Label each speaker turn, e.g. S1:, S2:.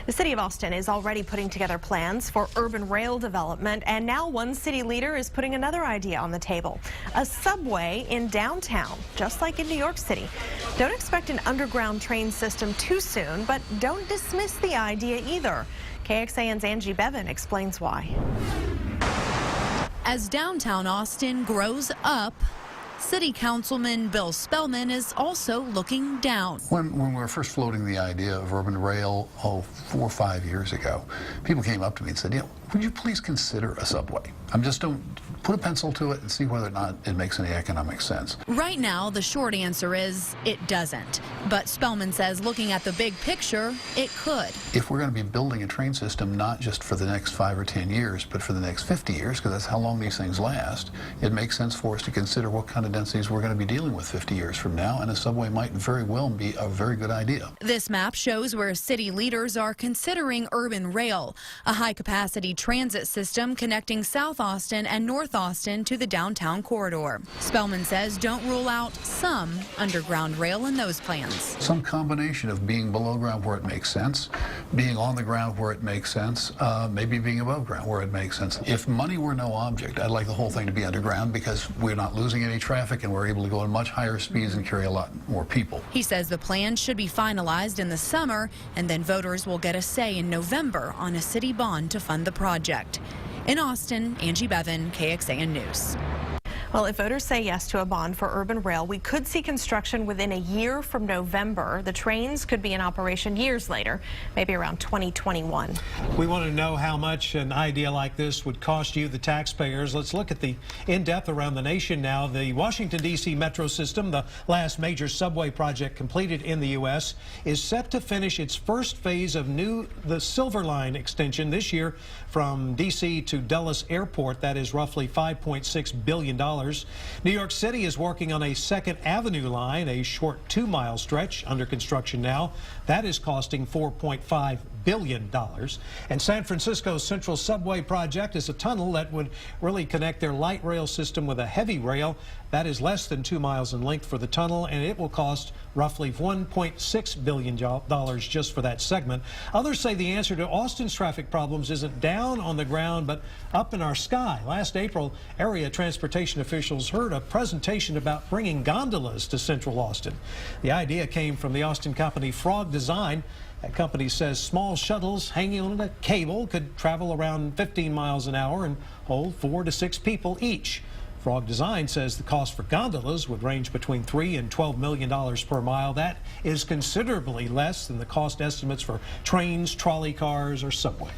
S1: The city of Austin is already putting together plans for urban rail development, and now one city leader is putting another idea on the table. A subway in downtown, just like in New York City. Don't expect an underground train system too soon, but don't dismiss the idea either. KXAN's Angie Bevan explains why.
S2: As downtown Austin grows up, City Councilman Bill Spellman is also looking down.
S3: When we were first floating the idea of urban rail, 4 or 5 years ago, people came up to me and said, would you please consider a subway? Don't put a pencil to it and see whether or not it makes any economic sense.
S2: Right now, the short answer is it doesn't. But Spellman says looking at the big picture, it could.
S3: If we're going to be building a train system not just for the next 5 or 10 years, but for the next 50 years, because that's how long these things last, it makes sense for us to consider what kind of densities we're going to be dealing with 50 years from now, and a subway might very well be a very good idea.
S2: This map shows where city leaders are considering urban rail, a high-capacity transit system connecting South Austin and North Austin to the downtown corridor. Spellman says don't rule out some underground rail in those plans.
S3: Some combination of being below ground where it makes sense, being on the ground where it makes sense, maybe being above ground where it makes sense. If money were no object, I'd like the whole thing to be underground because we're not losing any traffic and we're able to go at much higher speeds and carry a lot more people.
S2: He says the plan should be finalized in the summer, and then voters will get a say in November on a city bond to fund the project. In Austin, Angie Bevan, KXAN News.
S1: Well, if voters say yes to a bond for urban rail, we could see construction within a year from November. The trains could be in operation years later, maybe around 2021.
S4: We want to know how much an idea like this would cost you, the taxpayers. Let's look at the in-depth around the nation now. The Washington, D.C. metro system, the last major subway project completed in the U.S., is set to finish its first phase of the Silver Line extension this year from D.C. to Dulles Airport. That is roughly $5.6 billion. New York City is working on a Second Avenue line, a short 2-mile stretch under construction now. That is costing $4.5 billion. And San Francisco's Central Subway project is a tunnel that would really connect their light rail system with a heavy rail. That is less than 2 miles in length for the tunnel, and it will cost roughly $1.6 billion just for that segment. Others say the answer to Austin's traffic problems isn't down on the ground, but up in our sky. Last April, area transportation officials heard a presentation about bringing gondolas to Central Austin. The idea came from the Austin company Frog Design. That company says small shuttles hanging on a cable could travel around 15 miles an hour and hold 4 to 6 people each. Frog Design says the cost for gondolas would range between $3 and $12 million per mile. That is considerably less than the cost estimates for trains, trolley cars, or subways.